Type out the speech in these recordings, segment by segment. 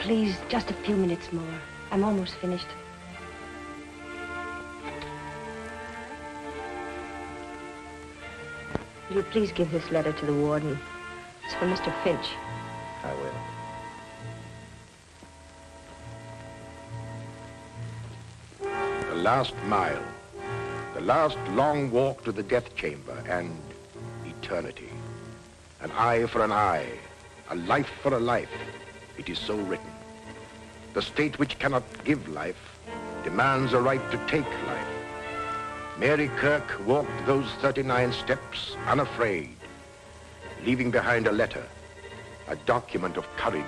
please, just a few minutes more. I'm almost finished. Will you please give this letter to the warden? It's for Mr. Finch. I will. The last mile. The last long walk to the death chamber and eternity. An eye for an eye. A life for a life. It is so written. The state which cannot give life demands a right to take life. Mary Kirk walked those 39 steps unafraid, leaving behind a letter, a document of courage.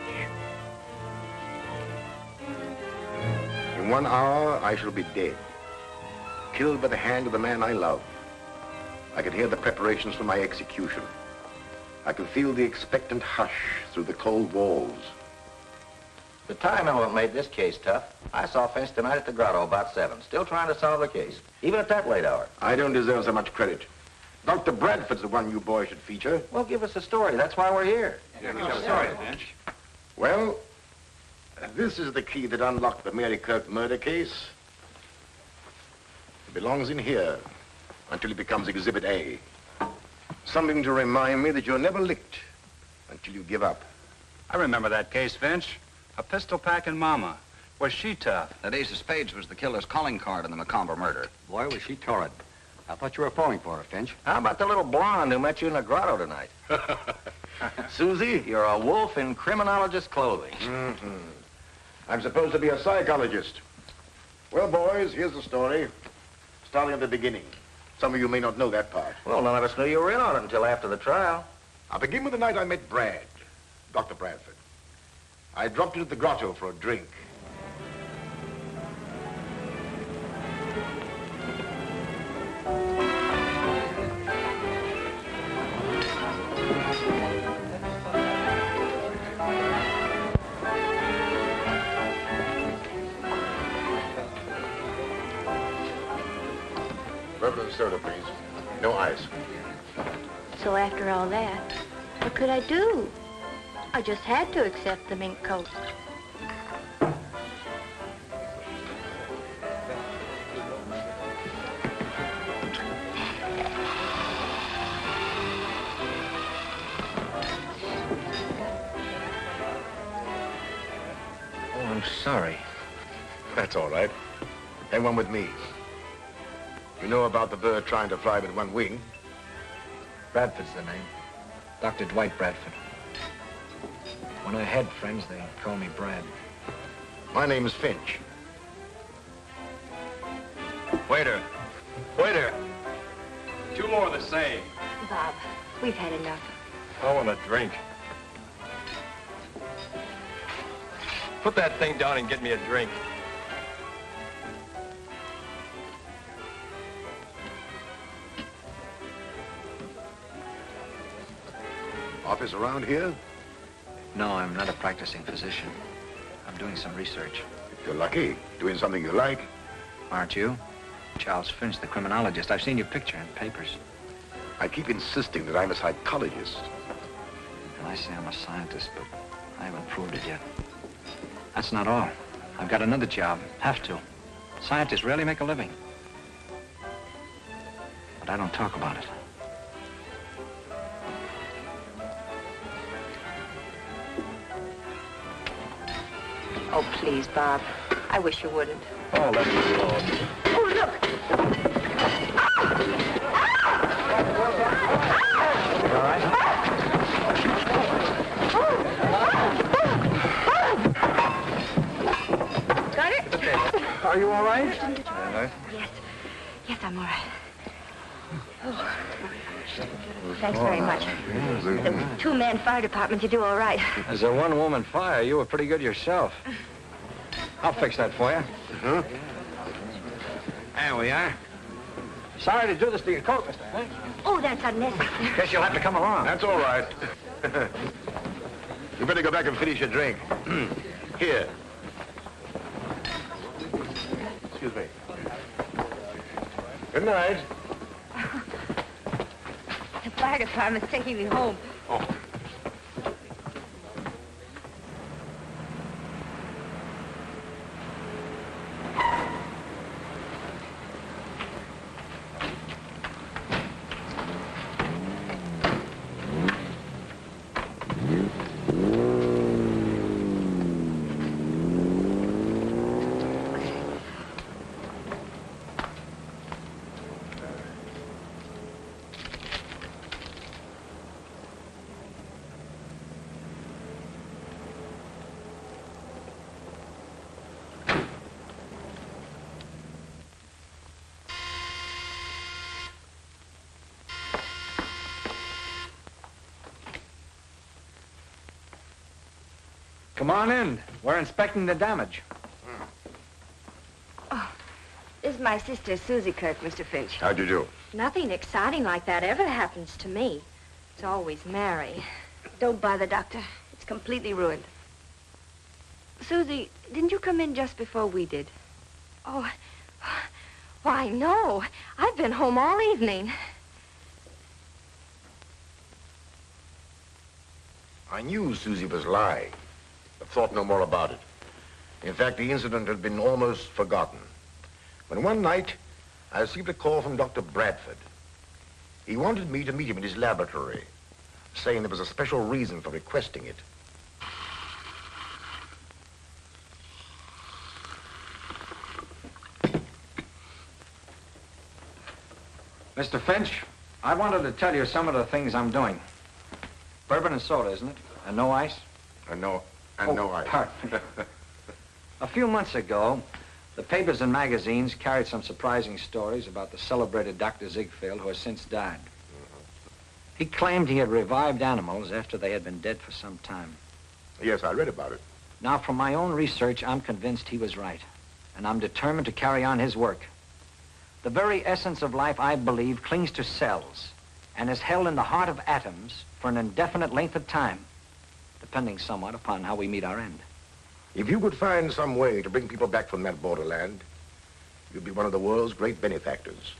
In 1 hour, I shall be dead, killed by the hand of the man I love. I can hear the preparations for my execution. I can feel the expectant hush through the cold walls. The time element made this case tough. I saw Finch tonight at the grotto about 7, still trying to solve the case, even at that late hour. I don't deserve so much credit. Dr. Bradford's the one you boys should feature. Well, give us a story. That's why we're here. Sorry, Finch. Well, this is the key that unlocked the Mary Kirk murder case. It belongs in here until it becomes Exhibit A. Something to remind me that you're never licked until you give up. I remember that case, Finch. A pistol packing mama. Was she tough? That ace of spades was the killer's calling card in the Macomber murder. Boy, was she torrid. I thought you were falling for her, Finch. How about the little blonde who met you in the grotto tonight? Susie, you're a wolf in criminologist clothing. Mm-hmm. I'm supposed to be a psychologist. Well, boys, here's the story. Starting at the beginning. Some of you may not know that part. Well, none of us knew you were in on it until after the trial. I'll begin with the night I met Brad, Dr. Bradford. I dropped into the grotto for a drink. Bourbon and soda, please. No ice. So after all that, what could I do? I just had to accept the mink coat. Oh, I'm sorry. That's all right. Hang on with me. You know about the bird trying to fly with one wing? Bradford's the name. Dr. Dwight Bradford. When I had friends, they called me Brad. My name's Finch. Waiter. Waiter. 2 more of the same. Bob, we've had enough. I want a drink. Put that thing down and get me a drink. Office around here? No, I'm not a practicing physician. I'm doing some research. If you're lucky, doing something you like. Aren't you? Charles Finch, the criminologist. I've seen your picture in papers. I keep insisting that I'm a psychologist. And I say I'm a scientist, but I haven't proved it yet. That's not all. I've got another job. Have to. Scientists rarely make a living. But I don't talk about it. Oh, please, Bob. I wish you wouldn't. Oh, let me alone. Oh, look! You all right? Got it? Are you all right? Yes. Yes, I'm all right. Oh. Thanks very much. The 2-man fire department, you do all right. As a one-woman fire, you were pretty good yourself. I'll fix that for you. Huh? There we are. Sorry to do this to your coat, Mr. Finch. Oh, that's unnecessary. Guess you'll have to come along. That's all right. You better go back and finish your drink. Here. Excuse me. Good night. The fire department's taking me home. Oh. Come on in. We're inspecting the damage. This is my sister, Susie Kirk, Mr. Finch. How'd you do? Nothing exciting like that ever happens to me. It's always Mary. Don't bother, Doctor. It's completely ruined. Susie, didn't you come in just before we did? Oh, why, no. I've been home all evening. I knew Susie was lying, but thought no more about it. In fact, the incident had been almost forgotten. When one night, I received a call from Dr. Bradford. He wanted me to meet him in his laboratory, saying there was a special reason for requesting it. Mr. Finch, I wanted to tell you some of the things I'm doing. Bourbon and soda, isn't it? And no ice? No ice. Pardon me. A few months ago, the papers and magazines carried some surprising stories about the celebrated Dr. Ziegfeld, who has since died. He claimed he had revived animals after they had been dead for some time. Yes, I read about it. Now, from my own research, I'm convinced he was right, and I'm determined to carry on his work. The very essence of life, I believe, clings to cells and is held in the heart of atoms for an indefinite length of time, depending somewhat upon how we meet our end. If you could find some way to bring people back from that borderland, you'd be one of the world's great benefactors.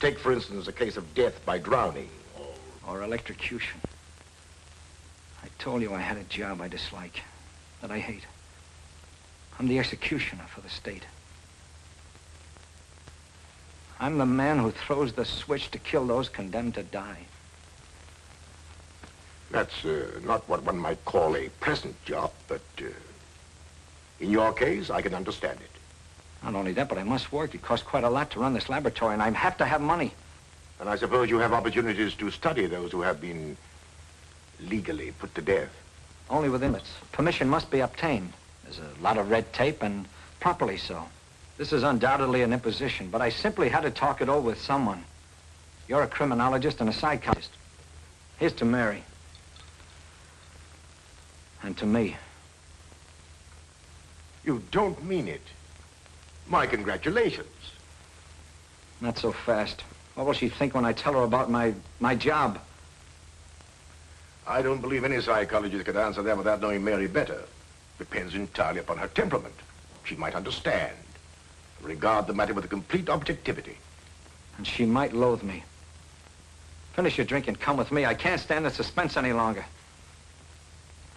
Take, for instance, a case of death by drowning. Or electrocution. I told you I had a job I dislike, that I hate. I'm the executioner for the state. I'm the man who throws the switch to kill those condemned to die. That's not what one might call a pleasant job, but in your case, I can understand it. Not only that, but I must work. It costs quite a lot to run this laboratory, and I have to have money. And I suppose you have opportunities to study those who have been legally put to death. Only with limits. Permission must be obtained. There's a lot of red tape, and properly so. This is undoubtedly an imposition, but I simply had to talk it over with someone. You're a criminologist and a psychiatrist. Here's to Mary. And to me. You don't mean it. My congratulations. Not so fast. What will she think when I tell her about my job? I don't believe any psychologist could answer that without knowing Mary better. Depends entirely upon her temperament. She might understand. Regard the matter with a complete objectivity. And she might loathe me. Finish your drink and come with me. I can't stand the suspense any longer.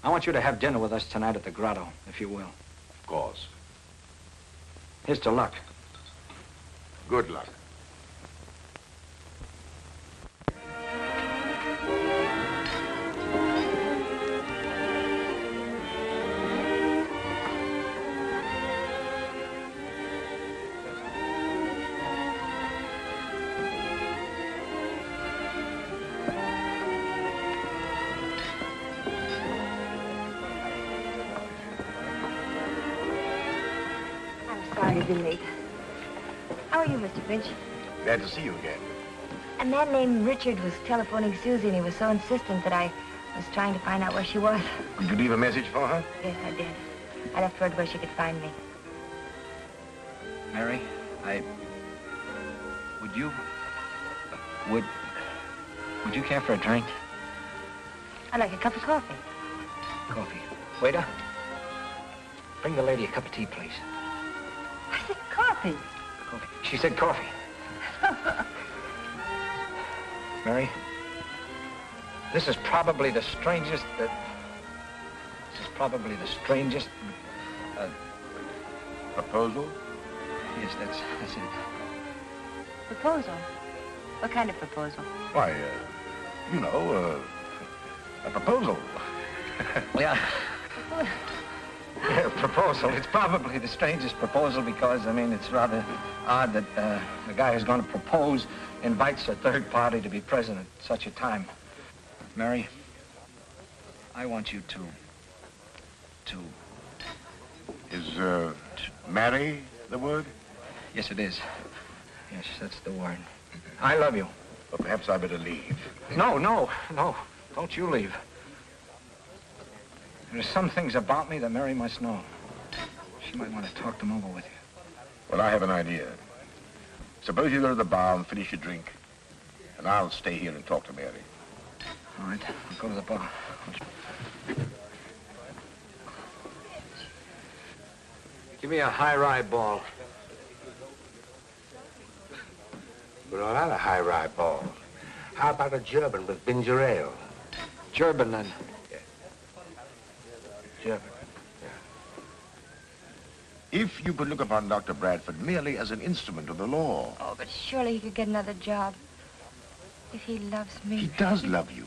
I want you to have dinner with us tonight at the Grotto, if you will. Of course. Here's to luck. Good luck. Sorry to be late. How are you, Mr. Finch? Glad to see you again. A man named Richard was telephoning Susie, and he was so insistent that I was trying to find out where she was. Did you leave a message for her? Yes, I did. I left word where she could find me. Mary, Would you care for a drink? I'd like a cup of coffee. Coffee. Waiter, bring the lady a cup of tea, please. I said coffee. Coffee. She said coffee. Mary, this is probably the strangest Proposal? Yes, that's it. Proposal? What kind of proposal? Why, a proposal. Yeah. Yeah, proposal. It's probably the strangest proposal because, it's rather odd that the guy who's going to propose invites a third party to be present at such a time. Mary, I want you to... Is, marry the word? Yes, it is. Yes, that's the word. I love you. Well, perhaps I better leave. No. Don't you leave. There are some things about me that Mary must know. She might want to talk them over with you. Well, I have an idea. Suppose you go to the bar and finish your drink, and I'll stay here and talk to Mary. All right, I'll go to the bar. Give me a high rye ball. We're all out of high rye balls. How about a German with ginger ale? German, then. German. If you could look upon Dr. Bradford merely as an instrument of the law. Oh, but surely he could get another job. If he loves me. He does love you.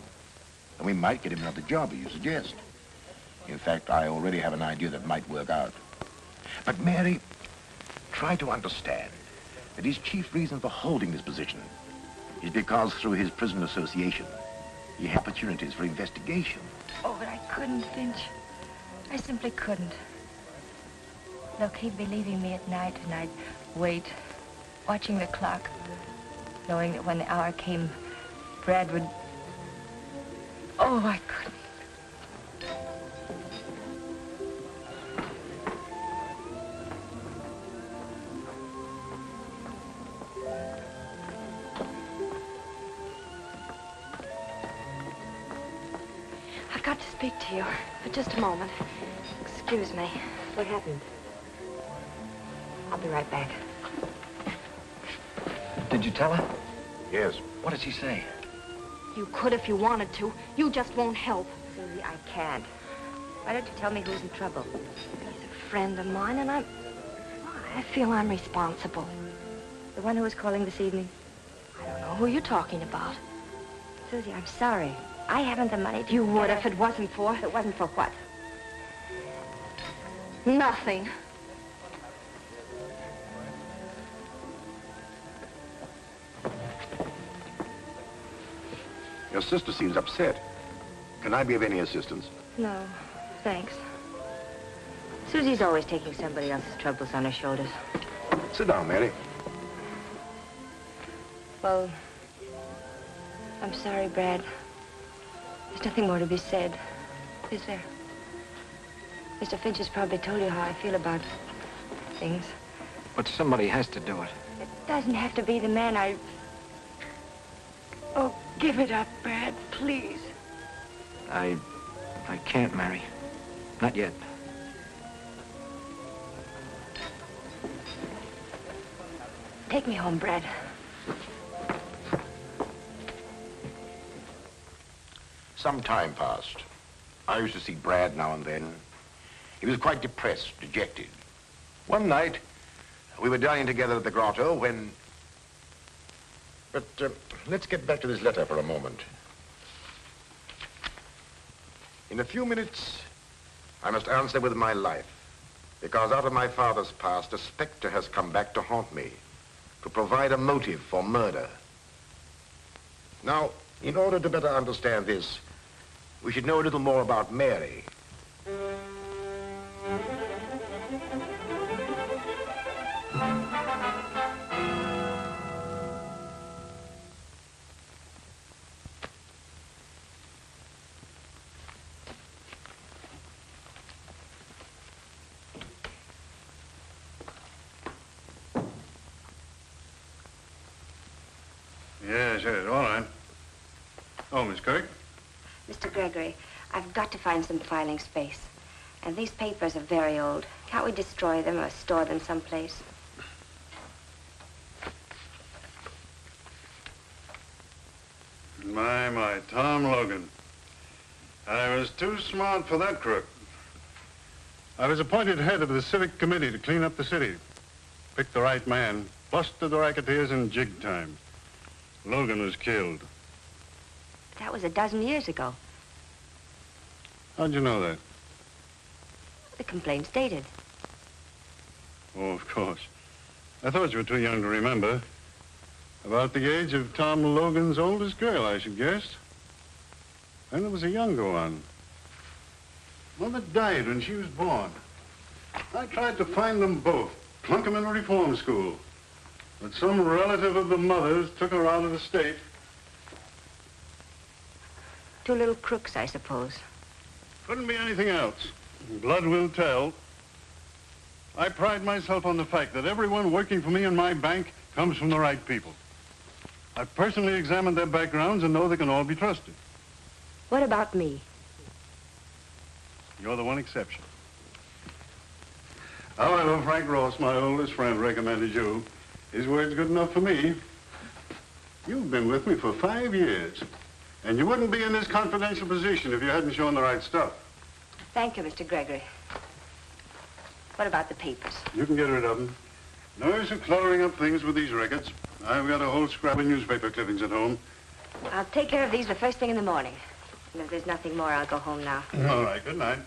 And we might get him another job, as you suggest. In fact, I already have an idea that might work out. But, Mary, try to understand that his chief reason for holding this position is because through his prison association, he had opportunities for investigation. Oh, but I couldn't, Finch. I simply couldn't. Look, he'd be leaving me at night, and I'd wait, watching the clock, knowing that when the hour came, Brad would... Oh, I couldn't. I've got to speak to you for just a moment. Excuse me. What happened? I'll be right back. Did you tell her? Yes. What did she say? You could if you wanted to. You just won't help. Susie, I can't. Why don't you tell me who's in trouble? He's a friend of mine, and I feel I'm responsible. The one who was calling this evening? I don't know who you're talking about. Susie, I'm sorry. I haven't the money to... You would if it wasn't for... If it wasn't for what? Nothing. Your sister seems upset. Can I be of any assistance? No, thanks. Susie's always taking somebody else's troubles on her shoulders. Sit down, Mary. Well, I'm sorry, Brad. There's nothing more to be said, is there? Mr. Finch has probably told you how I feel about things. But somebody has to do it. It doesn't have to be the man I... Oh, give it up, Brad, please. I can't, Mary. Not yet. Take me home, Brad. Some time passed. I used to see Brad now and then. He was quite depressed, dejected. One night, we were dining together at the grotto when... But let's get back to this letter for a moment. In a few minutes, I must answer with my life, because out of my father's past, a specter has come back to haunt me, to provide a motive for murder. Now, in order to better understand this, we should know a little more about Mary. Yes, all right. Oh, Miss Kirk? Mr. Gregory, I've got to find some filing space. And these papers are very old. Can't we destroy them or store them someplace? My, Tom Logan. I was too smart for that crook. I was appointed head of the civic committee to clean up the city. Picked the right man, busted the racketeers in jig time. Logan was killed. That was a dozen years ago. How'd you know that? The complaint's dated. Oh, of course. I thought you were too young to remember. About the age of Tom Logan's oldest girl, I should guess. And there was a younger one. Mother died when she was born. I tried to find them both, plunk them in a reform school. But some relative of the mother's took her out of the state. Two little crooks, I suppose. Couldn't be anything else. Blood will tell. I pride myself on the fact that everyone working for me in my bank comes from the right people. I've personally examined their backgrounds and know they can all be trusted. What about me? You're the one exception. However, Frank Ross, my oldest friend, recommended you. His word's good enough for me. You've been with me for 5 years, and you wouldn't be in this confidential position if you hadn't shown the right stuff. Thank you, Mr. Gregory. What about the papers? You can get rid of them. No use of cluttering up things with these records. I've got a whole scrap of newspaper clippings at home. I'll take care of these the first thing in the morning. And if there's nothing more, I'll go home now. All right, good night.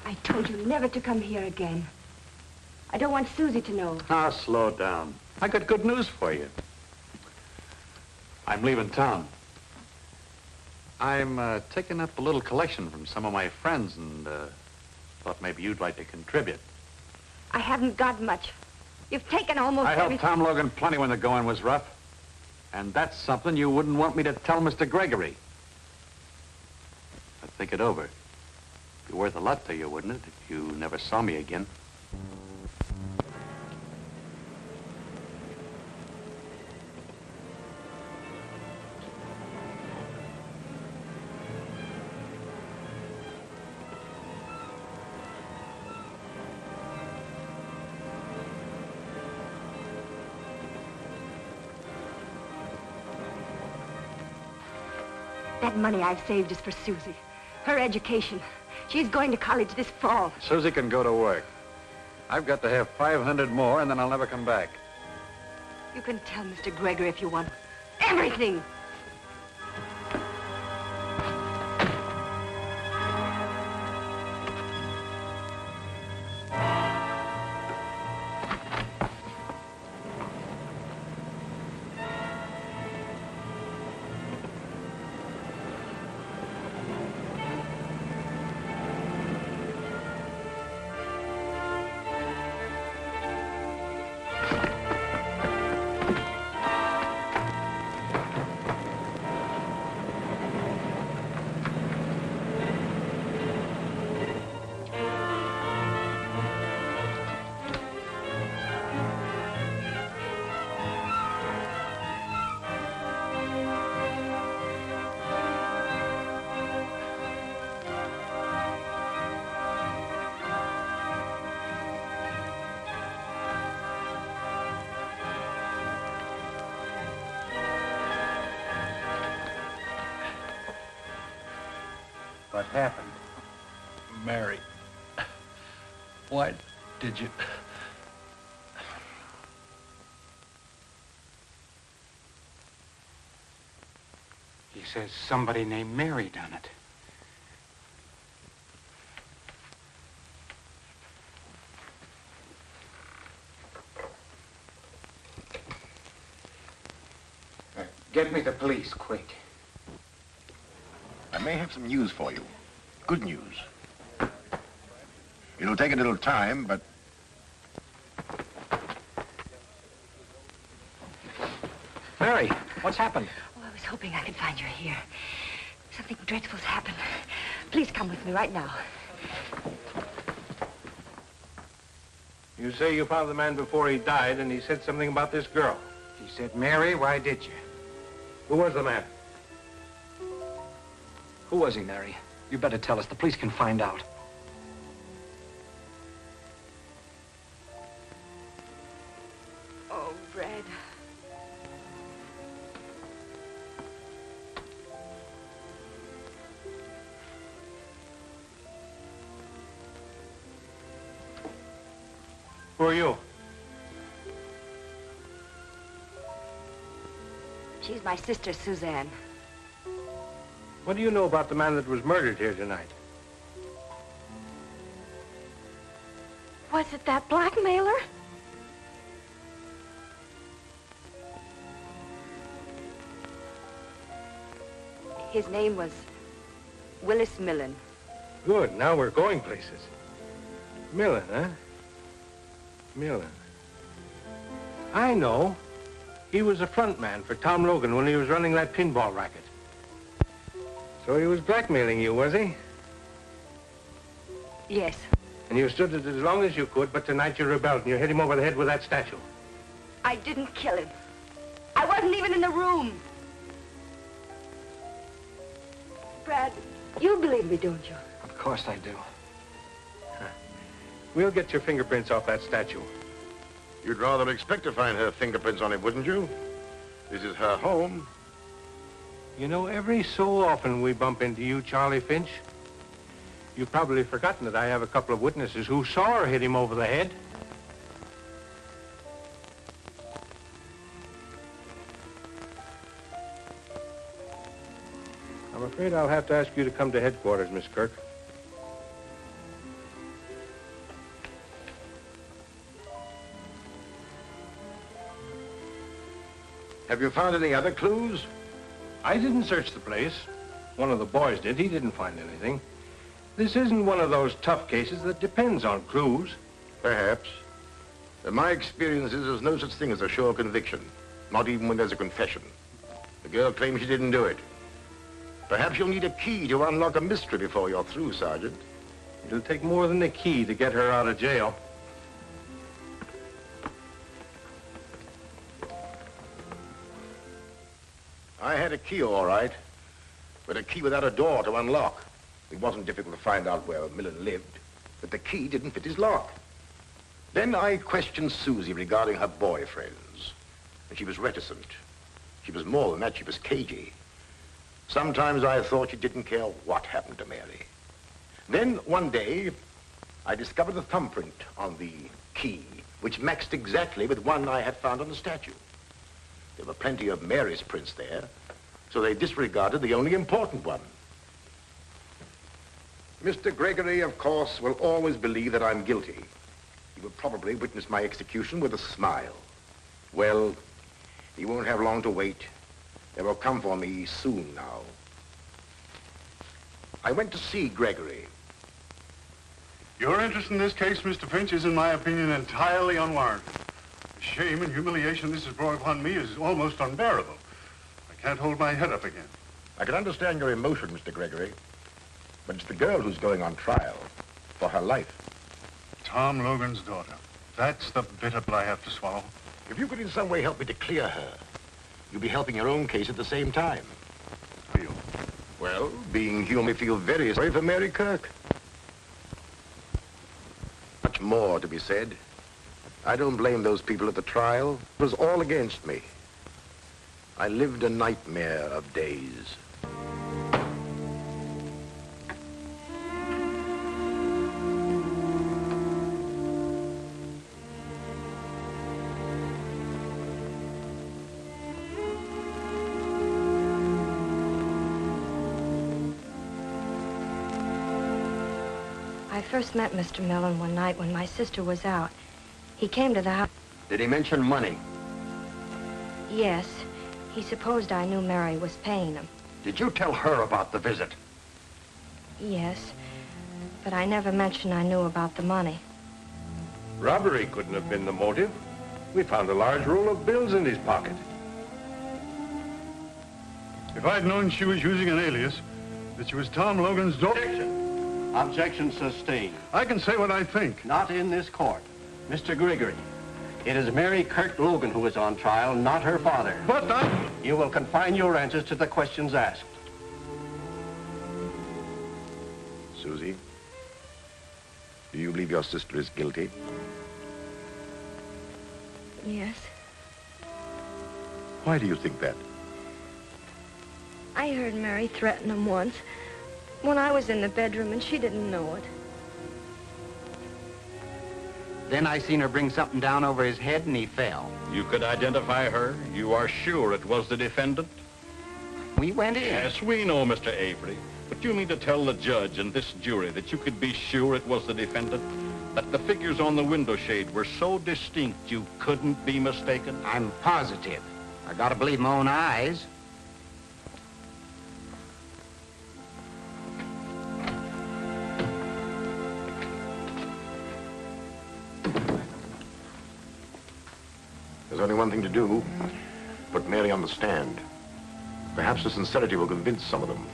I told you never to come here again. I don't want Susie to know. Now, slow down. I got good news for you. I'm leaving town. I'm taking up a little collection from some of my friends and thought maybe you'd like to contribute. I haven't got much. You've taken almost I helped everything. Tom Logan plenty when the going was rough. And that's something you wouldn't want me to tell Mr. Gregory. But think it over. It'd be worth a lot to you, wouldn't it, if you never saw me again? That money I've saved is for Susie. Her education. She's going to college this fall. Susie can go to work. I've got to have 500 more, and then I'll never come back. You can tell Mr. Gregory if you want. Everything! What happened? Mary, why did you... He says somebody named Mary done it. Get me the police, quick. I may have some news for you. Good news. It'll take a little time, but... Mary, what's happened? Oh, I was hoping I could find you here. Something dreadful's happened. Please come with me right now. You say you found the man before he died, and he said something about this girl. He said, Mary, why did you? Who was the man? Who was he, Mary? You better tell us. The police can find out. Oh, Brad. Who are you? She's my sister, Suzanne. What do you know about the man that was murdered here tonight? Was it that blackmailer? His name was Willis Millen. Good, now we're going places. Millen, huh? Millen. I know. He was a front man for Tom Logan when he was running that pinball racket. So he was blackmailing you, was he? Yes. And you stood it as long as you could, but tonight you rebelled and you hit him over the head with that statue. I didn't kill him. I wasn't even in the room. Brad, you believe me, don't you? Of course I do. We'll get your fingerprints off that statue. You'd rather expect to find her fingerprints on it, wouldn't you? This is her home. You know, every so often we bump into you, Charlie Finch. You've probably forgotten that I have a couple of witnesses who saw her hit him over the head. I'm afraid I'll have to ask you to come to headquarters, Miss Kirk. Have you found any other clues? I didn't search the place. One of the boys did. He didn't find anything. This isn't one of those tough cases that depends on clues. Perhaps. In my experience is there's no such thing as a sure conviction, not even when there's a confession. The girl claims she didn't do it. Perhaps you'll need a key to unlock a mystery before you're through, Sergeant. It'll take more than a key to get her out of jail. I had a key, all right, but a key without a door to unlock. It wasn't difficult to find out where Millen lived, but the key didn't fit his lock. Then I questioned Susie regarding her boyfriends, and she was reticent. She was more than that, she was cagey. Sometimes I thought she didn't care what happened to Mary. Then one day, I discovered a thumbprint on the key, which matched exactly with one I had found on the statue. There were plenty of Mary's prints there, so they disregarded the only important one. Mr. Gregory, of course, will always believe that I'm guilty. He will probably witness my execution with a smile. Well, he won't have long to wait. They will come for me soon now. I went to see Gregory. Your interest in this case, Mr. Finch, is, in my opinion, entirely unwarranted. The shame and humiliation this has brought upon me is almost unbearable. I can't hold my head up again. I can understand your emotion, Mr. Gregory, but it's the girl who's going on trial for her life. Tom Logan's daughter. That's the bitter pill I have to swallow. If you could in some way help me to clear her, you'll be helping your own case at the same time. How you? Well, being human, I feel very sorry for Mary Kirk. Much more to be said. I don't blame those people at the trial. It was all against me. I lived a nightmare of days. I first met Mr. Millen one night when my sister was out. He came to the house. Did he mention money? Yes. He supposed I knew Mary was paying him. Did you tell her about the visit? Yes. But I never mentioned I knew about the money. Robbery couldn't have been the motive. We found a large roll of bills in his pocket. If I'd known she was using an alias, that she was Tom Logan's daughter... Objection. Objection sustained. I can say what I think. Not in this court. Mr. Gregory, it is Mary Kirk Logan who is on trial, not her father. But I... You will confine your answers to the questions asked. Susie, do you believe your sister is guilty? Yes. Why do you think that? I heard Mary threaten him once when I was in the bedroom and she didn't know it. Then I seen her bring something down over his head and he fell. You could identify her? You are sure it was the defendant? We went in. Yes, we know, Mr. Avery. But you mean to tell the judge and this jury that you could be sure it was the defendant? That the figures on the window shade were so distinct you couldn't be mistaken? I'm positive. I gotta believe my own eyes. There's only one thing to do. Put Mary on the stand. Perhaps the sincerity will convince some of them.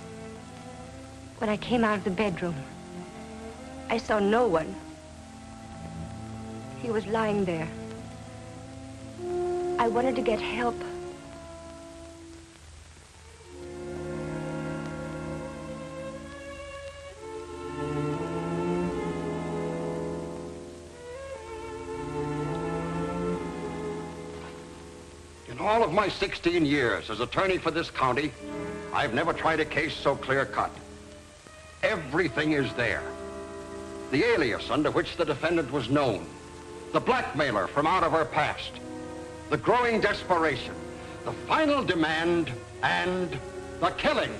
When I came out of the bedroom, I saw no one. He was lying there. I wanted to get help. In all of my 16 years as attorney for this county, I've never tried a case so clear-cut. Everything is there. The alias under which the defendant was known, the blackmailer from out of her past, the growing desperation, the final demand, and the killing.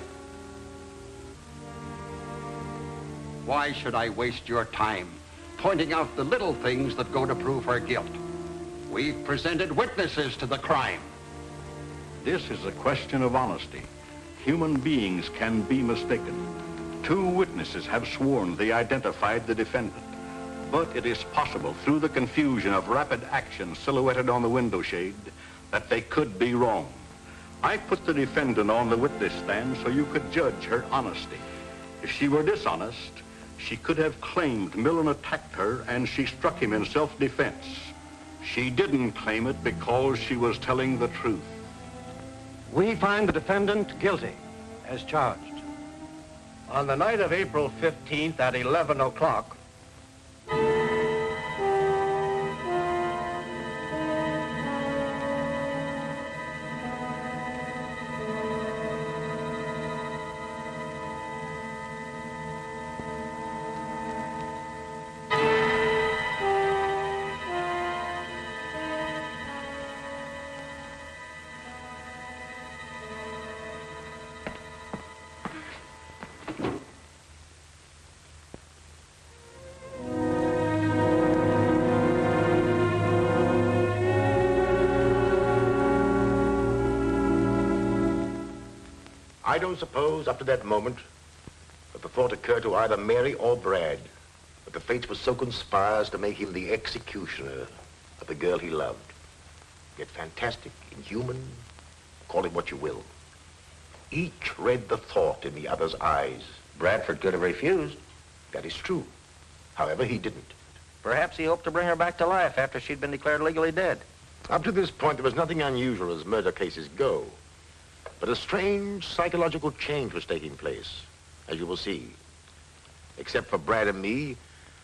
Why should I waste your time pointing out the little things that go to prove her guilt? We've presented witnesses to the crime. This is a question of honesty. Human beings can be mistaken. 2 witnesses have sworn they identified the defendant. But it is possible, through the confusion of rapid action silhouetted on the window shade, that they could be wrong. I put the defendant on the witness stand so you could judge her honesty. If she were dishonest, she could have claimed Millen attacked her and she struck him in self-defense. She didn't claim it because she was telling the truth. We find the defendant guilty, as charged. On the night of April 15th at 11 o'clock, I don't suppose up to that moment that the thought occurred to either Mary or Brad that the fates were so conspired to make him the executioner of the girl he loved. Yet fantastic, inhuman, call it what you will. Each read the thought in the other's eyes. Bradford could have refused. That is true. However, he didn't. Perhaps he hoped to bring her back to life after she'd been declared legally dead. Up to this point, there was nothing unusual as murder cases go. But a strange psychological change was taking place, as you will see. Except for Brad and me,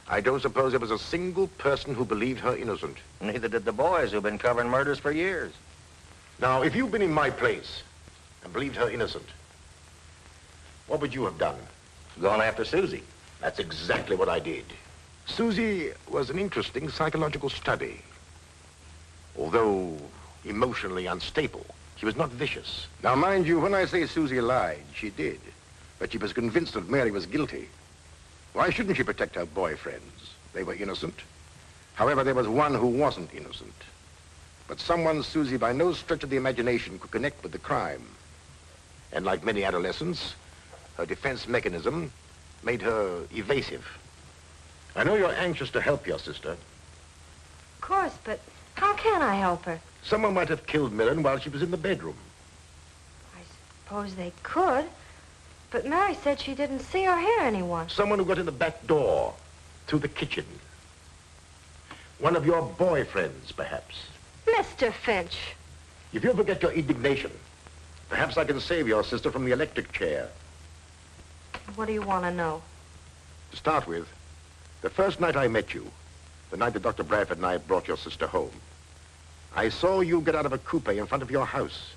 I don't suppose there was a single person who believed her innocent. Neither did the boys who've been covering murders for years. Now, if you'd been in my place and believed her innocent, what would you have done? Gone after Susie. That's exactly what I did. Susie was an interesting psychological study. Although emotionally unstable, she was not vicious. Now, mind you, when I say Susie lied, she did. But she was convinced that Mary was guilty. Why shouldn't she protect her boyfriends? They were innocent. However, there was one who wasn't innocent. But someone Susie by no stretch of the imagination could connect with the crime. And like many adolescents, her defense mechanism made her evasive. I know you're anxious to help your sister. Of course, but how can I help her? Someone might have killed Millen while she was in the bedroom. I suppose they could, but Mary said she didn't see or hear anyone. Someone who got in the back door, through the kitchen. One of your boyfriends, perhaps. Mr. Finch. If you'll forget your indignation, perhaps I can save your sister from the electric chair. What do you want to know? To start with, the first night I met you, the night that Dr. Bradford and I brought your sister home, I saw you get out of a coupe in front of your house.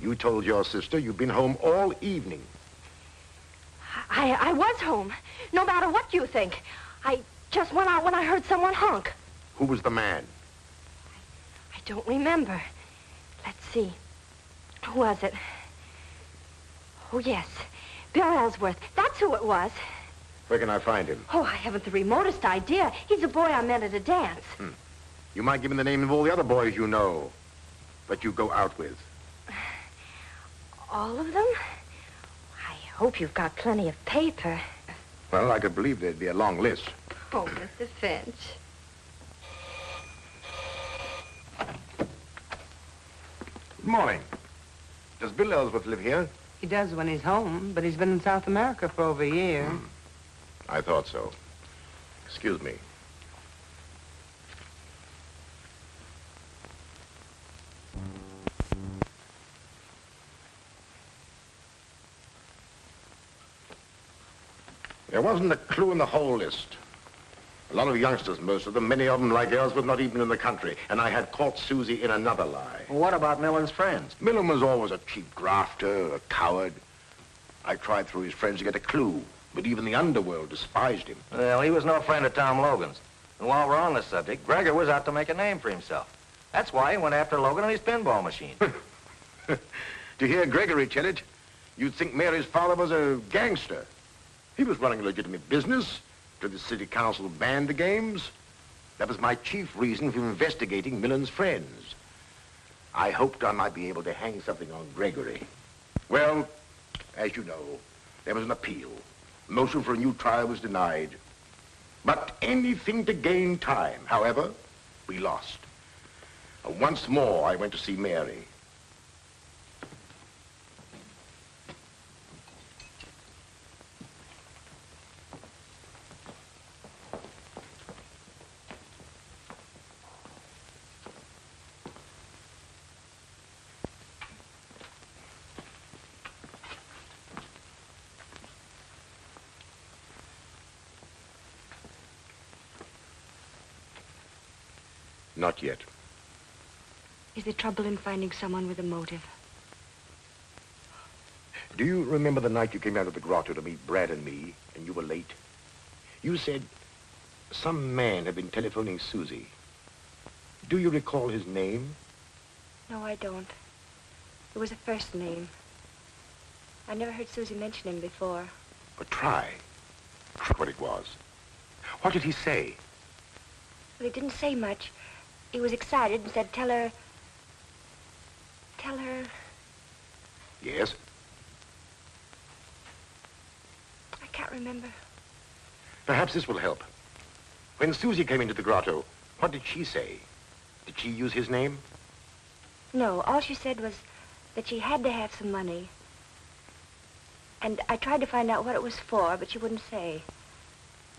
You told your sister you'd been home all evening. I was home, no matter what you think. I just went out when I heard someone honk. Who was the man? I don't remember. Let's see. Who was it? Oh, yes. Bill Ellsworth. That's who it was. Where can I find him? Oh, I haven't the remotest idea. He's a boy I met at a dance. You might give him the name of all the other boys you know, that you go out with. All of them? I hope you've got plenty of paper. Well, I could believe there'd be a long list. Oh, Mr. Finch. Morning. Does Bill Ellsworth live here? He does when he's home, but he's been in South America for over a year. I thought so. Excuse me. There wasn't a clue in the whole list. A lot of youngsters, most of them, many of them like Ellsworth, not even in the country. And I had caught Susie in another lie. Well, what about Millen's friends? Millen was always a cheap grafter, a coward. I tried through his friends to get a clue, but even the underworld despised him. Well, he was no friend of Tom Logan's. And while we're on this subject, Gregor was out to make a name for himself. That's why he went after Logan and his pinball machine. To hear Gregory tell it, you'd think Mary's father was a gangster. He was running a legitimate business till the city council banned the games. That was my chief reason for investigating Millen's friends. I hoped I might be able to hang something on Gregory. Well, as you know, there was an appeal. Motion for a new trial was denied. But anything to gain time. However, we lost. Once more, I went to see Mary. Not yet. Is there trouble in finding someone with a motive? Do you remember the night you came out of the grotto to meet Brad and me, and you were late? You said some man had been telephoning Susie. Do you recall his name? No, I don't. It was a first name. I never heard Susie mention him before. But try. Try what it was. What did he say? Well, he didn't say much. He was excited and said, tell her... Yes? I can't remember. Perhaps this will help. When Susie came into the grotto, what did she say? Did she use his name? No, all she said was that she had to have some money. And I tried to find out what it was for, but she wouldn't say.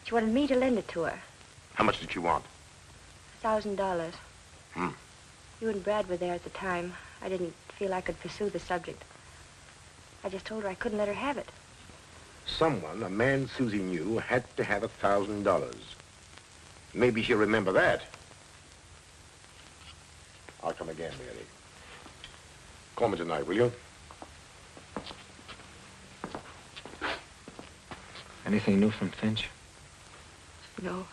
She wanted me to lend it to her. How much did she want? $1,000. Hmm. You and Brad were there at the time. I didn't feel I could pursue the subject. I just told her I couldn't let her have it. Someone, a man Susie knew, had to have $1,000. Maybe she'll remember that. I'll come again, Mary. Call me tonight, will you? Anything new from Finch? No.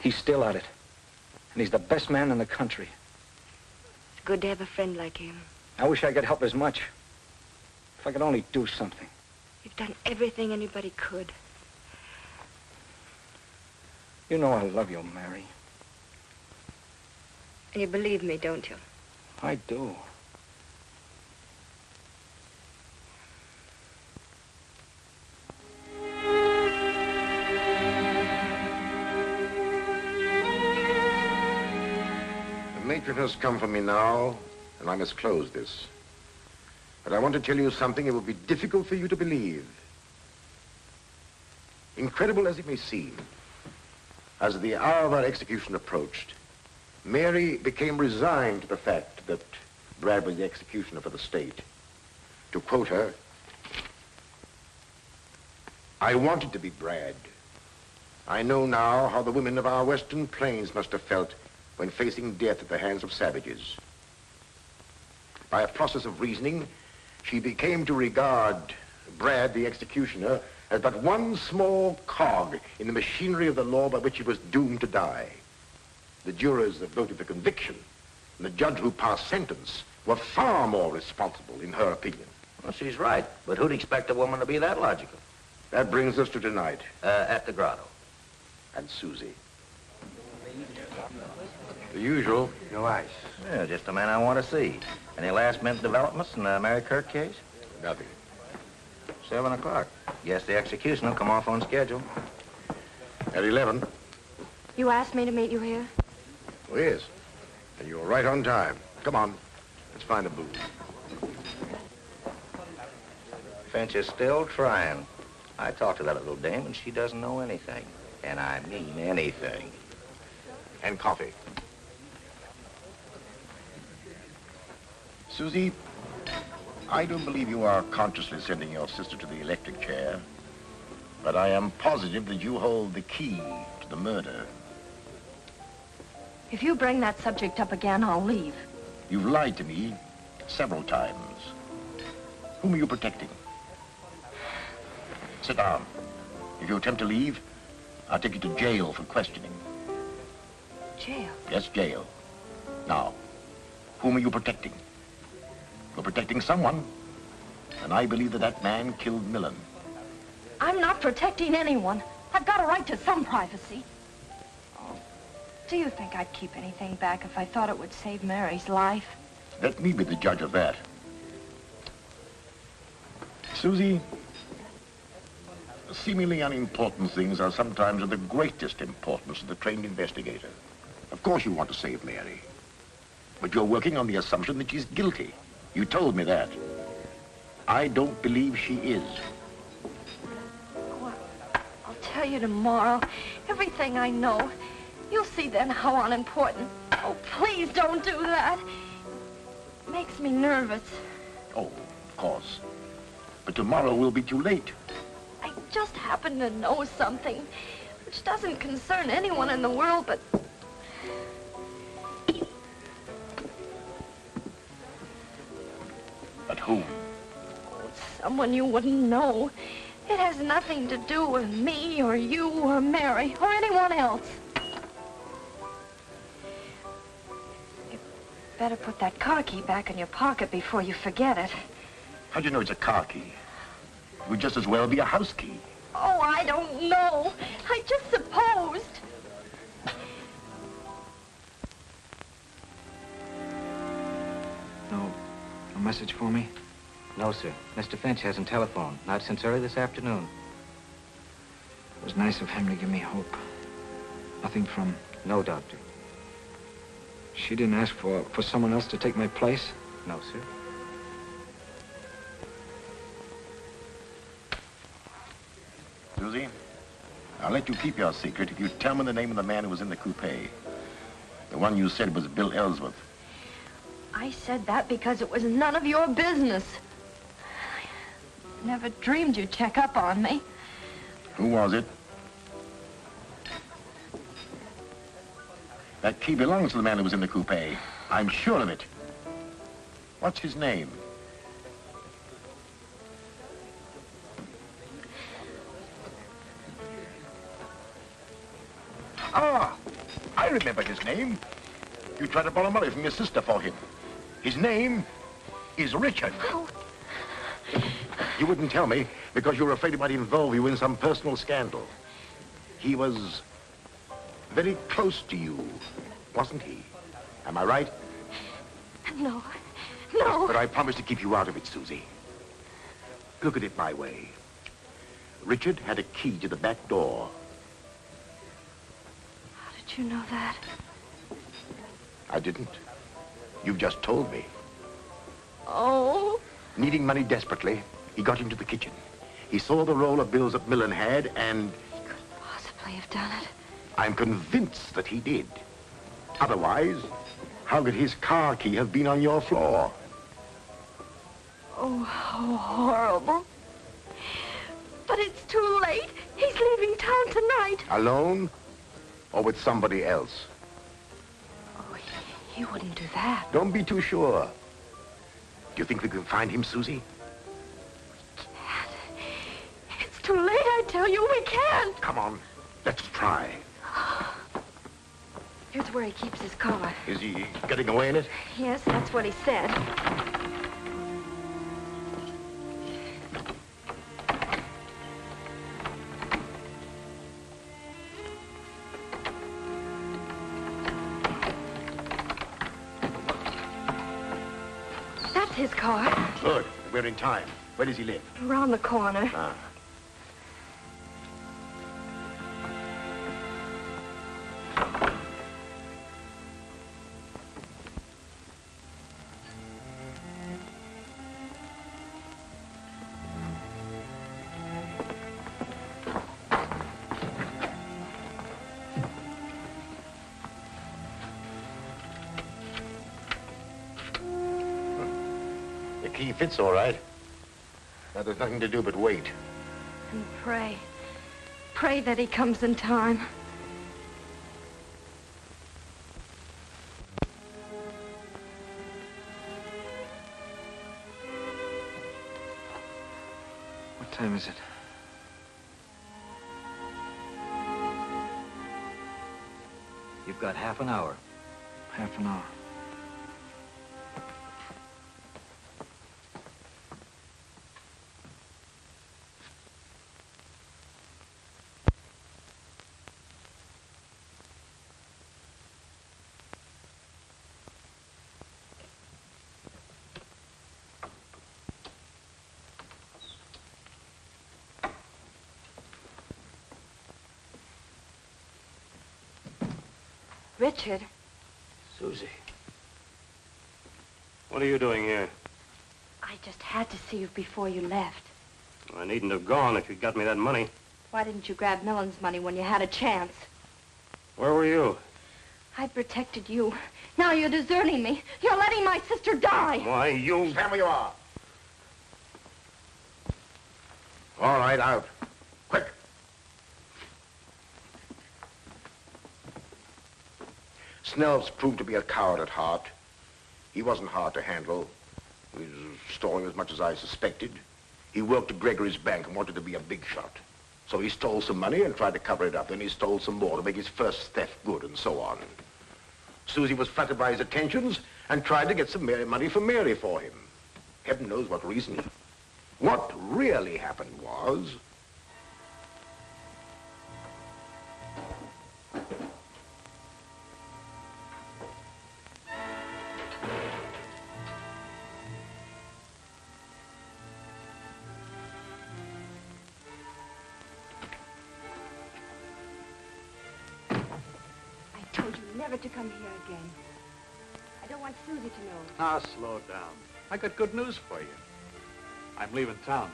He's still at it. And he's the best man in the country. It's good to have a friend like him. I wish I could help as much. If I could only do something. You've done everything anybody could. You know I love you, Mary. And you believe me, don't you? I do. The matron has come for me now, and I must close this. But I want to tell you something it will be difficult for you to believe. Incredible as it may seem, as the hour of our execution approached, Mary became resigned to the fact that Brad was the executioner for the state. To quote her, "I wanted to be Brad. I know now how the women of our western plains must have felt when facing death at the hands of savages." By a process of reasoning, she became to regard Brad, the executioner, as but one small cog in the machinery of the law by which he was doomed to die. The jurors that voted for conviction and the judge who passed sentence were far more responsible, in her opinion. Well, she's right, but who'd expect a woman to be that logical? That brings us to tonight. At the grotto. And Susie. The usual. No ice. Yeah, just the man I want to see. Any last-minute developments in the Mary Kirk case? Nothing. 7 o'clock. Guess the execution will come off on schedule. At 11. You asked me to meet you here? Oh, yes. And you were right on time. Come on. Let's find a booth. Finch is still trying. I talked to that little dame, and she doesn't know anything. And I mean anything. And coffee. Susie, I don't believe you are consciously sending your sister to the electric chair, but I am positive that you hold the key to the murder. If you bring that subject up again, I'll leave. You've lied to me several times. Whom are you protecting? Sit down. If you attempt to leave, I'll take you to jail for questioning. Jail? Yes, jail. Now, whom are you protecting? You're protecting someone, and I believe that that man killed Millen. I'm not protecting anyone. I've got a right to some privacy. Oh, do you think I'd keep anything back if I thought it would save Mary's life? Let me be the judge of that. Susie, seemingly unimportant things are sometimes of the greatest importance to the trained investigator. Of course you want to save Mary, but you're working on the assumption that she's guilty. You told me that. I don't believe she is. Well, I'll tell you tomorrow everything I know. You'll see then how unimportant. Oh, please don't do that. It makes me nervous. Oh, of course. But tomorrow will be too late. I just happen to know something which doesn't concern anyone in the world but... But whom? Oh, someone you wouldn't know. It has nothing to do with me or you or Mary or anyone else. You better put that car key back in your pocket before you forget it. How do you know it's a car key? It would just as well be a house key. Oh, I don't know. I just supposed. No message for me? No, sir. Mr. Finch hasn't telephoned. Not since early this afternoon. It was nice of him to give me hope. Nothing from... No, Doctor. She didn't ask for someone else to take my place? No, sir. Susie, I'll let you keep your secret if you tell me the name of the man who was in the coupe. The one you said was Bill Ellsworth. I said that because it was none of your business. I never dreamed you'd check up on me. Who was it? That key belongs to the man who was in the coupe. I'm sure of it. What's his name? Ah, I remember his name. You tried to borrow money from your sister for him. His name is Richard. Oh. You wouldn't tell me because you were afraid he might involve you in some personal scandal. He was very close to you, wasn't he? Am I right? No. No. But I promise to keep you out of it, Susie. Look at it my way. Richard had a key to the back door. How did you know that? I didn't. You've just told me. Oh. Needing money desperately, he got into the kitchen. He saw the roll of bills that Millen had, and... He couldn't possibly have done it. I'm convinced that he did. Otherwise, how could his car key have been on your floor? Oh, how horrible. But it's too late. He's leaving town tonight. Alone? Or with somebody else? Oh, he wouldn't do that. Don't be too sure. Do you think we can find him, Susie? We can't. It's too late, I tell you. We can't. Come on. Let's try. Here's where he keeps his car. Is he getting away in it? Yes, that's what he said. That's his car. Good. We're in time. Where does he live? Around the corner. Ah. he fits all right. Now, there's nothing to do but wait. And pray. Pray that he comes in time. What time is it? You've got half an hour. Half an hour. Richard. Susie. What are you doing here? I just had to see you before you left. I needn't have gone if you'd got me that money. Why didn't you grab Millen's money when you had a chance? Where were you? I protected you. Now you're deserting me. You're letting my sister die. Why, you... Stand where you are. All right, out. Quick. Snells proved to be a coward at heart. He wasn't hard to handle. He was stalling as much as I suspected. He worked at Gregory's bank and wanted to be a big shot. So he stole some money and tried to cover it up. Then he stole some more to make his first theft good, and so on. Susie was flattered by his attentions and tried to get some money from Mary for him. Heaven knows what reason. What really happened was... I told you never to come here again. I don't want Susie to know. Now, slow down. I got good news for you. I'm leaving town.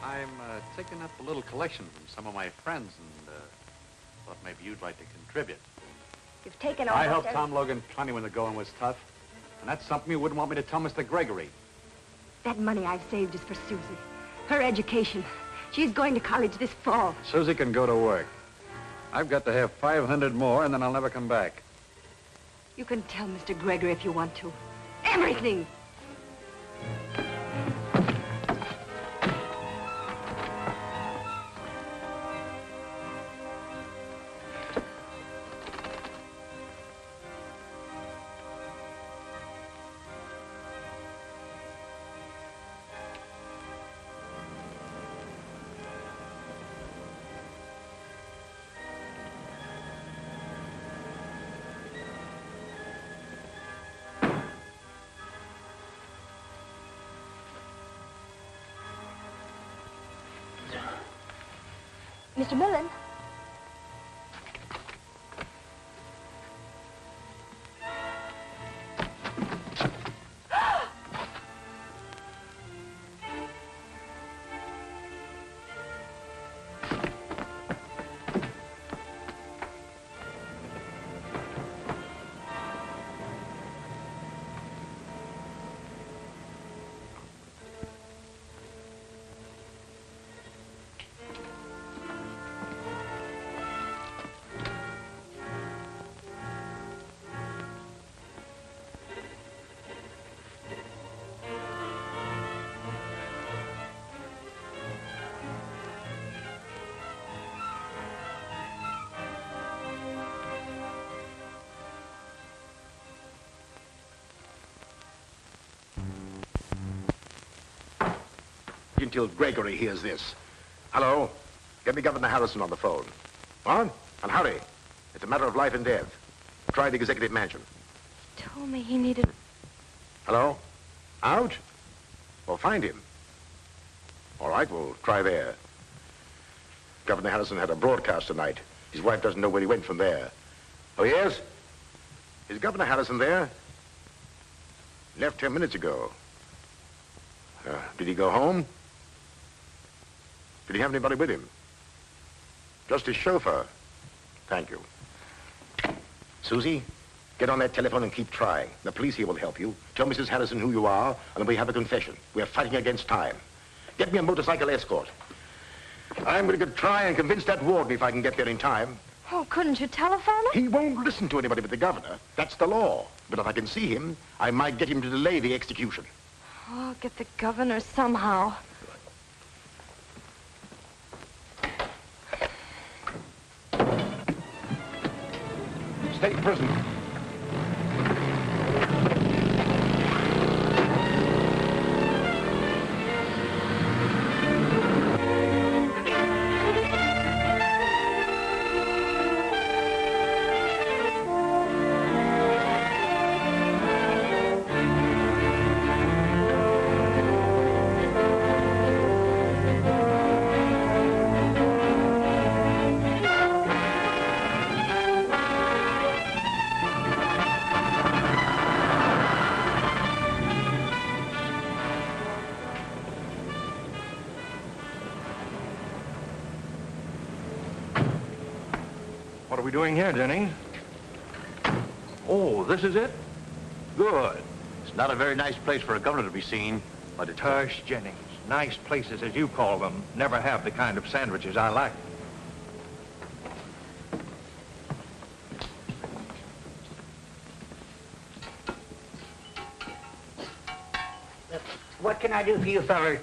I'm taking up a little collection from some of my friends and thought maybe you'd like to contribute. You've taken I almost helped Tom Logan plenty when the going was tough. And that's something you wouldn't want me to tell Mr. Gregory. That money I've saved is for Susie. Her education. She's going to college this fall. Susie can go to work. I've got to have 500 more, and then I'll never come back. You can tell Mr. Gregory if you want to. Everything! Mr. Millen? Until Gregory hears this. Hello? Get me Governor Harrison on the phone. What? And hurry. It's a matter of life and death. Try the executive mansion. He told me he needed... Hello? Out? Well, find him. All right, we'll try there. Governor Harrison had a broadcast tonight. His wife doesn't know where he went from there. Oh, yes? Is Governor Harrison there? Left 10 minutes ago. Did he go home? Did he have anybody with him? Just his chauffeur. Thank you. Susie, Get on that telephone and keep trying. The police here will help you. Tell Mrs. Harrison who you are, and we have a confession. We're fighting against time. Get me a motorcycle escort. I'm going to try and convince that warden if I can get there in time. Oh, couldn't you telephone him? He won't listen to anybody but the governor. That's the law. But if I can see him, I might get him to delay the execution. Oh, I'll get the governor somehow. State prison. What are we doing here, Denny? Oh, this is it? Good. It's not a very nice place for a governor to be seen, but it's... Tush, Jennings. Nice places, as you call them, never have the kind of sandwiches I like. What can I do for you fellas?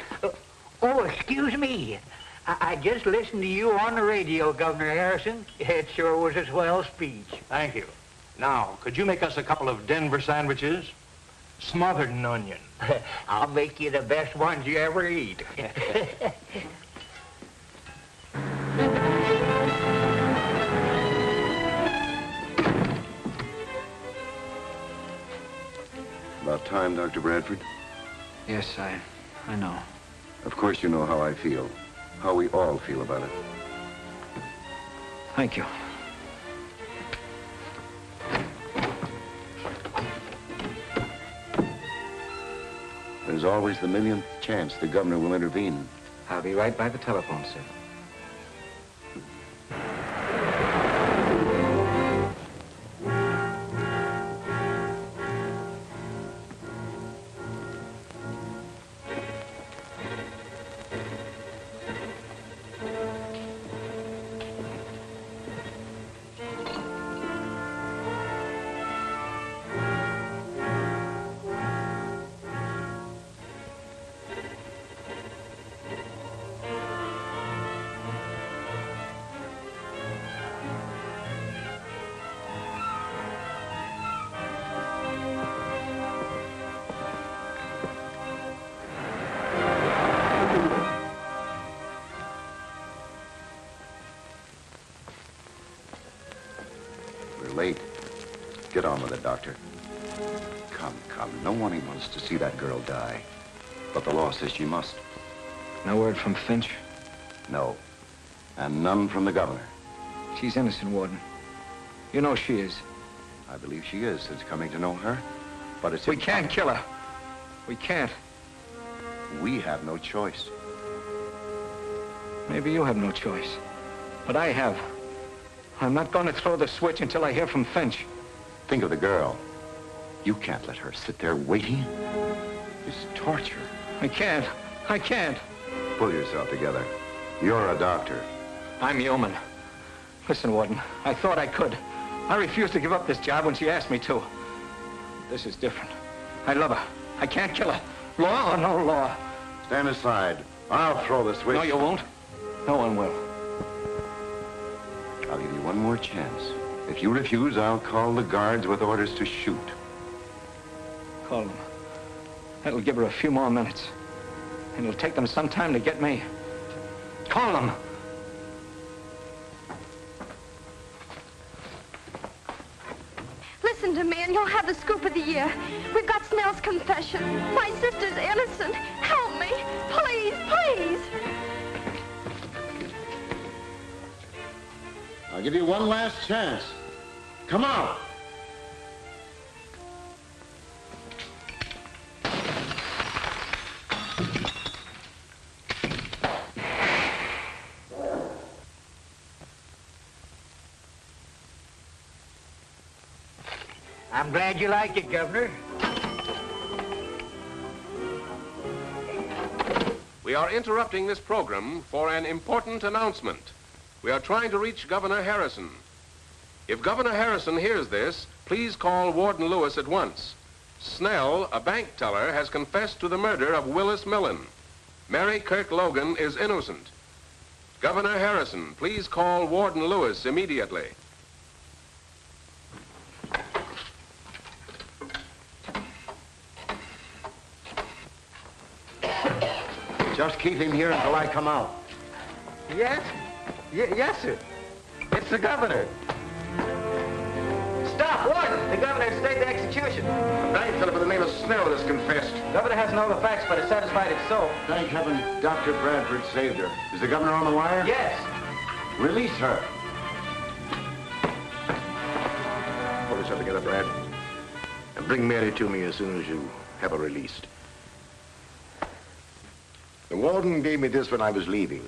Oh, excuse me. I just listened to you on the radio, Governor Harrison. It sure was a swell speech. Thank you. Now, could you make us a couple of Denver sandwiches? Smothered in onion. I'll make you the best ones you ever eat. About time, Dr. Bradford. Yes, I know. Of course you know how I feel. How we all feel about it. Thank you. There's always the millionth chance the governor will intervene. I'll be right by the telephone, sir. Late. Get on with it, Doctor. Come. No one wants to see that girl die. But the law says she must. No word from Finch? No. And none from the governor. She's innocent, Warden. You know she is. I believe she is, since coming to know her. But it's... We can't kill her. We can't. We have no choice. Maybe you have no choice. But I have. I'm not going to throw the switch until I hear from Finch. Think of the girl. You can't let her sit there waiting. It's torture. I can't. Pull yourself together. You're a doctor. I'm human. Listen, Warden, I thought I could. I refused to give up this job when she asked me to. This is different. I love her. I can't kill her. Law or no law. Stand aside. I'll throw the switch. No, you won't. No one will. I'll give you one more chance. If you refuse, I'll call the guards with orders to shoot. Call them. That'll give her a few more minutes. And it'll take them some time to get me. Call them. Listen to me and you'll have the scoop of the year. We've got Snell's confession. My sister's innocent. Help me. Please, please. I'll give you one last chance. Come on. I'm glad you like it, Governor. We are interrupting this program for an important announcement. We are trying to reach Governor Harrison. If Governor Harrison hears this, please call Warden Lewis at once. Snell, a bank teller, has confessed to the murder of Willis Millen. Mary Kirk Logan is innocent. Governor Harrison, please call Warden Lewis immediately. Just keep him here until I come out. Yes? Yes, sir. It's the governor. Stop, Warden! The governor has stayed the execution. A bank teller by the name of Snell has confessed. Governor hasn't all the facts, but is satisfied it's so. Thank heaven Dr. Bradford saved her. Is the governor on the wire? Yes. Release her. Pull yourself together, Brad. And bring Mary to me as soon as you have her released. The warden gave me this when I was leaving.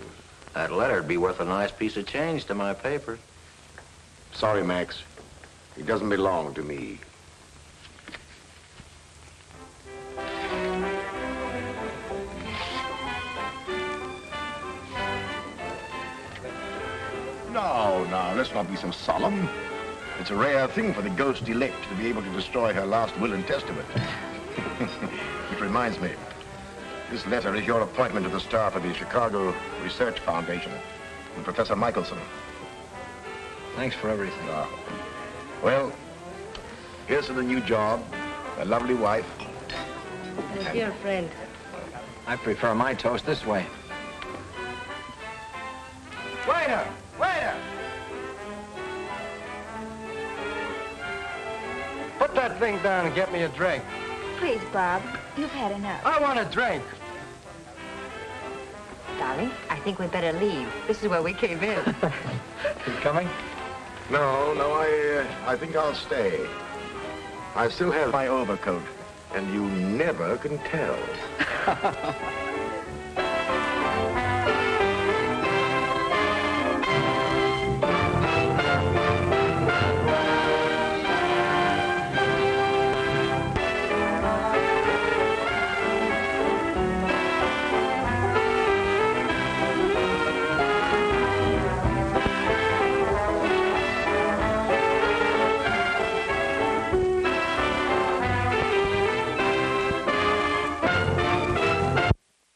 That letter'd be worth a nice piece of change to my papers. Sorry, Max. It doesn't belong to me. No, let's not be so solemn. It's a rare thing for the ghost elect to be able to destroy her last will and testament. Which reminds me, this letter is your appointment to the staff of the Chicago Research Foundation and Professor Michelson. Thanks for everything. Well, here's to the new job, a lovely wife. My dear friend. I prefer my toast this way. Waiter! Waiter! Put that thing down and get me a drink. Please, Bob, you've had enough. I want a drink. Darling, I think we'd better leave. This is where we came in. You coming? No, I think I'll stay. I still have my overcoat, and you never can tell.